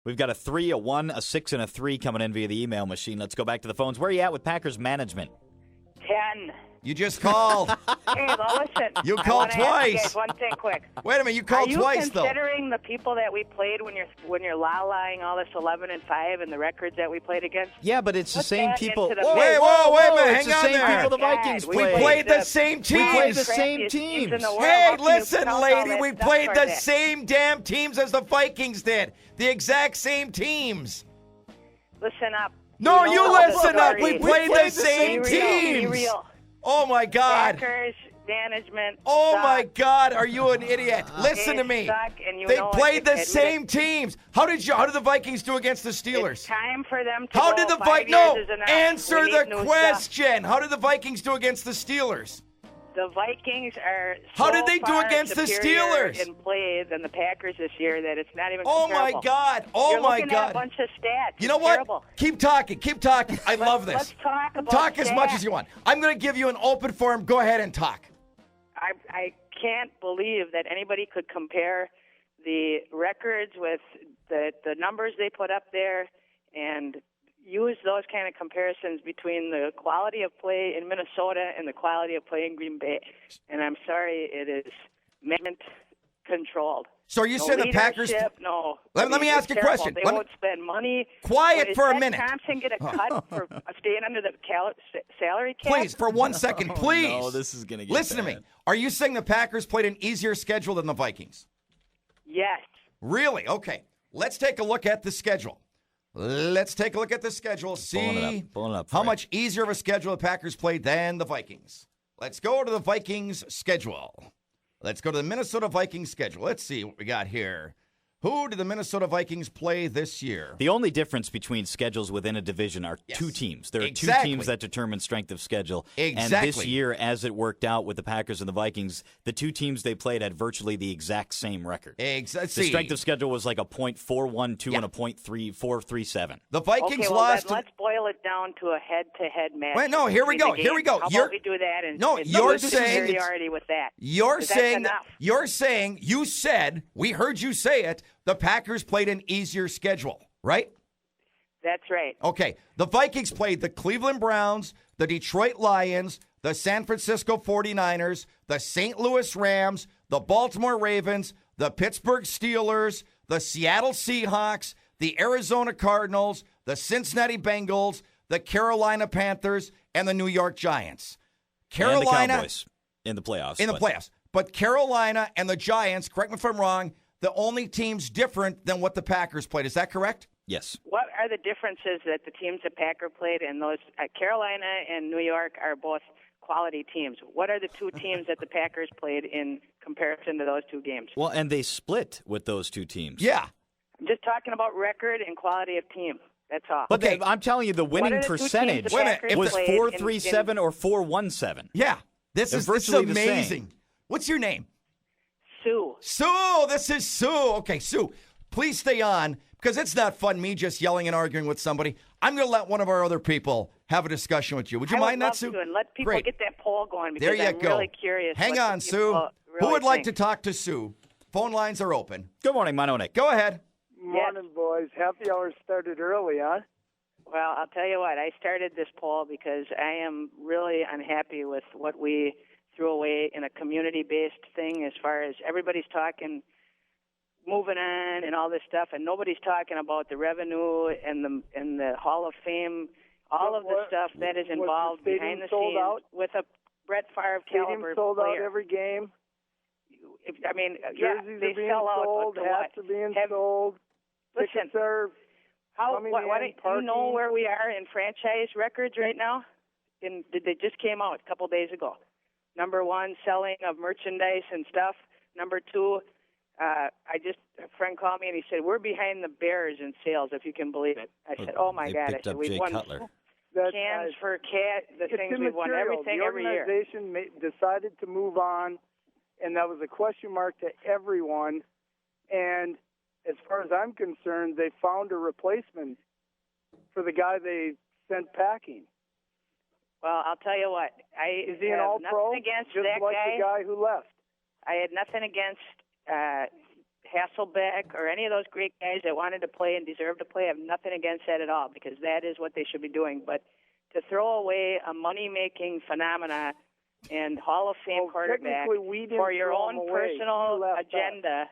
We've got a 3, a 1, a 6, and a 3 coming in via the email machine. Let's go back to the phones. Where are you at with Packers management? 10. You just called. Hey, well, listen. You I called wanna ask you twice. guys one thing quick. Wait a minute, you called twice, though. Are you considering the people that we played when you're la-laing all this 11-5 and the records that we played against? Yeah, but it's the Put same that people. into the Wait mix. a minute. It's Hang on the same there. people the Vikings We played. We played the same teams. We played the Crappiest same teams in teams. the world. Hey, How can you listen, count all lady, that we stuff played for the that? same damn teams as the Vikings did. The exact same teams. Listen up. No, know you the listen up. story. We played the same Be real. Be teams. real. Oh, my God. Packers management. Oh, suck. my God. Are you an idiot? Listen They to me. suck, and you They know it. played the Admit it. same teams. How did the Vikings do against the It's Steelers? time for them to How go. did the 5 Vikings? years No, is enough. answer We the need new question. How did the Vikings do against the Steelers? stuff. The Vikings are How so did they do far against the superior Steelers? in play than the Packers this year that it's not even Oh, my comparable. God. Oh, You're my looking at a God. bunch of stats. You know It's what? terrible. Keep talking. Keep talking. I love this. Let's talk about Talk as much stats. as you want. I'm going to give you an open forum. Go ahead and talk. I can't believe that anybody could compare the records with the numbers they put up there and use those kind of comparisons between the quality of play in Minnesota and the quality of play in Green Bay. And I'm sorry, it is management controlled. So are you No saying the Packers? leadership, No. Let me ask you a it's terrible. question. They Let me- won't spend money. Quiet Does for a Ted minute. Thompson get a cut for staying under the salary cap? Please, for 1 second, please. No, this is going to get Listen to bad. me. Are you saying the Packers played an easier schedule than the Vikings? Yes. Really? Okay. Let's take a look at the schedule. Let's take a look at the schedule. Pulling it up how for you. much easier of a schedule the Packers played than the Vikings. Let's go to the Vikings schedule. Let's go to the Minnesota Vikings schedule. Let's see what we got here. Who did the Minnesota Vikings play this year? The only difference between schedules within a division are Yes. two teams. There are Exactly. two teams that determine strength of schedule. And Exactly. this year, as it worked out with the Packers and the Vikings, the two teams they played had virtually the exact same record. Exactly. The strength of schedule was like a .412 Yeah. and a .437. The Vikings Okay, well, lost. let's boil it down to a head-to-head match. Wait, no, here we between go, the here we games. go. How You're- about we do that? And No, and you're lose the saying- superiority with that. You're 'Cause that's saying enough. you said we heard you say it. The Packers played an easier schedule, right? That's right. Okay. The Vikings played the Cleveland Browns, the Detroit Lions, the San Francisco 49ers, the St. Louis Rams, the Baltimore Ravens, the Pittsburgh Steelers, the Seattle Seahawks, the Arizona Cardinals, the Cincinnati Bengals, the Carolina Panthers, and the New York Giants. And the Cowboys in the playoffs. But Carolina and the Giants, correct me if I'm wrong, the only teams different than what the Packers played. Is that correct? Yes. What are the differences that the teams that Packer played and those Carolina and New York are both quality teams? What are the two teams that the Packers played in comparison to those two games? Well, and they split with those two teams. Yeah. I'm just talking about record and quality of team. That's all. But Okay. I'm telling you, the winning are the two teams the percentage Packers was played in- 437 or 417. Yeah. This They're is virtually the amazing. same. What's your name? Sue. Sue. This is Sue. Okay, Sue, please stay on because it's not fun me just yelling and arguing with somebody. I'm going to let one of our other people have a discussion with you. Would you I mind would that, love Sue? to, and let people Great. get that poll going because There you I'm go. really curious. Hang what on, the Sue. people Who really would like to think. talk to Sue? Phone lines are open. Good morning, Mononick. Go ahead. Morning, boys. Happy hour started early, huh? Well, I'll tell you what. I started this poll because I am really unhappy with what we threw away in a community-based thing as far as everybody's talking moving on and all this stuff, and nobody's talking about the revenue and the Hall of Fame, all of the stuff that is was the involved stadium behind the sold scenes out? with a Brett Favre Stadium caliber sold player. out every game. I mean, yeah, Jerseys they are being sell out. sold. But to Hats what? are being Have- sold. Listen, Tickets are coming in, do you know parking. where we are in franchise records right now? They just came out a couple days ago. Number one, selling of merchandise and stuff. Number two, a friend called me and he said, we're behind the Bears in sales, if you can believe it. I said, oh, my They God. I picked said, up we've Jay won Cutler. That's cans for the it's things we've won, immaterial. everything the every year. organization decided to move on, and that was a question mark to everyone. And as far as I'm concerned, they found a replacement for the guy they sent packing. Well, I'll tell you what. I Is he an have all-pro? nothing against Just that like guy. the guy who left. I had nothing against Hasselbeck or any of those great guys that wanted to play and deserved to play, I have nothing against that at all because that is what they should be doing. But to throw away a money-making phenomena and Hall of Fame quarterback for your own personal agenda.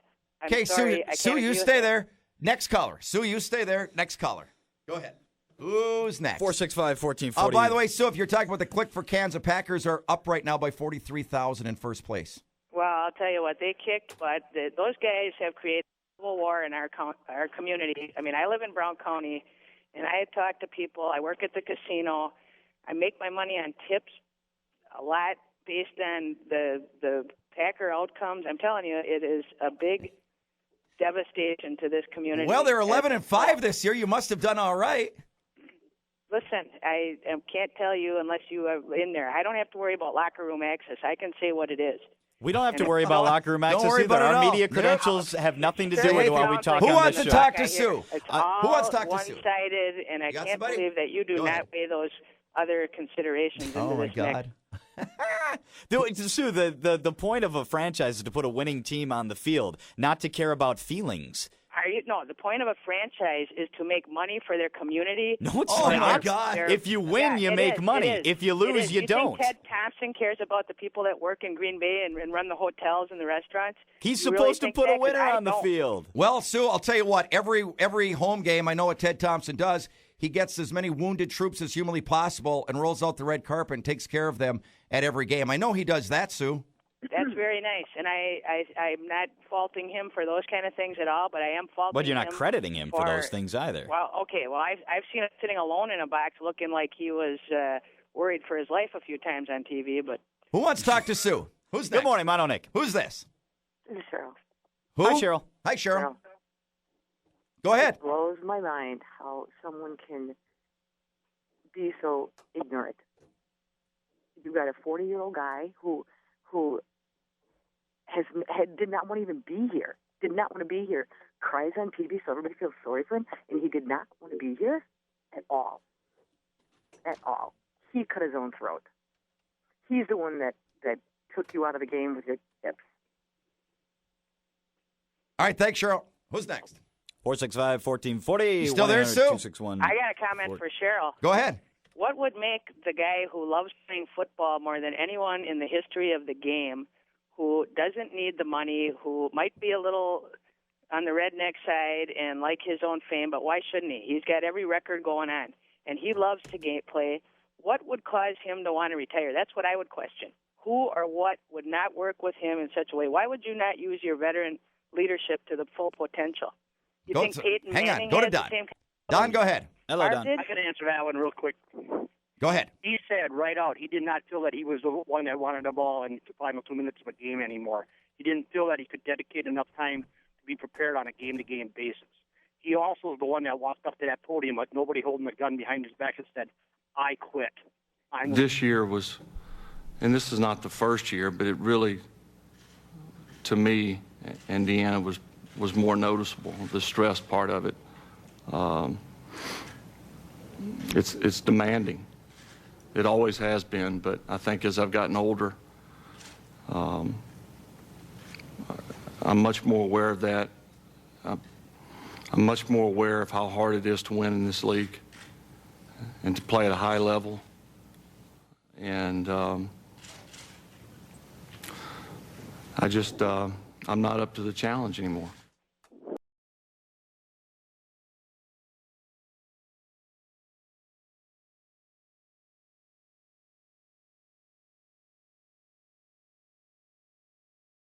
Okay, Sue, you stay there. Next caller. Sue, you stay there. Next caller. Go ahead. Who's next? 465-1440. By the way, Sue, if you're talking about the click for cans, the Packers are up right now by 43,000 in first place. Well, I'll tell you what, they kicked, but those guys have created a civil war in our community. I mean, I live in Brown County, and I talk to people. I work at the casino. I make my money on tips a lot based on the Packer outcomes. I'm telling you, it is a big devastation to this community. Well, they're 11-5 this year. You must have done all right. Listen, I can't tell you unless you are in there. I don't have to worry about locker room access. I can say what it is. We don't have to worry about locker room access worry either. about it Our all. media credentials have nothing to do with what we talk Who on wants this to show. talk to Sue? It's Who wants to talk to Sue? one-sided, and I got can't somebody? believe that you do Go not ahead. weigh those other considerations into Oh, my this God. Sue, the point of a franchise is to put a winning team on the field, not to care about feelings. No, the point of a franchise is to make money for their community. No, it's Oh, not. my God. If you win, you make money. If you lose, you don't. Think Ted Thompson cares about the people that work in Green Bay and run the hotels and the restaurants? He's You really supposed to think put that? a 'Cause winner I on the don't. field. Well, Sue, I'll tell you what. Every home game, I know what Ted Thompson does. He gets as many wounded troops as humanly possible and rolls out the red carpet and takes care of them at every game. I know he does that, Sue. That's very nice, and I'm not faulting him for those kind of things at all, but I am faulting him. But you're not crediting him for those things either. Well, okay. Well, I've seen him sitting alone in a box looking like he was worried for his life a few times on TV, but... Who wants to talk to Sue? Who's next? Good morning, Mono Nick. Who's this? This is Cheryl. Who? Hi, Cheryl. Hi, Cheryl. Cheryl. Go ahead. It blows my mind how someone can be so ignorant. You got a 40-year-old guy who did not want to even be here. Did not want to be here. Cries on TV so everybody feels sorry for him, and he did not want to be here at all. At all. He cut his own throat. He's the one that took you out of the game with your tips. All right, thanks, Cheryl. Who's next? 465-1440. You still there, Sue? 261. I got a comment for Cheryl. Go ahead. What would make the guy who loves playing football more than anyone in the history of the game, who doesn't need the money, who might be a little on the redneck side and like his own fame, but why shouldn't he? He's got every record going on, and he loves to play. What would cause him to want to retire? That's what I would question. Who or what would not work with him in such a way? Why would you not use your veteran leadership to the full potential? You think Peyton Manning Go to has the Don. same? Don, go ahead. Hello, Don. Did? I got to answer that one real quick. Go ahead. He said right out he did not feel that he was the one that wanted the ball in the final 2 minutes of a game anymore. He didn't feel that he could dedicate enough time to be prepared on a game-to-game basis. He also is the one that walked up to that podium with nobody holding a gun behind his back and said, I quit. This year was, and this is not the first year, but it really, to me, Indiana was more noticeable, the stress part of it. It's demanding. It always has been, but I think as I've gotten older, I'm much more aware of that. I'm much more aware of how hard it is to win in this league and to play at a high level. And I'm not up to the challenge anymore.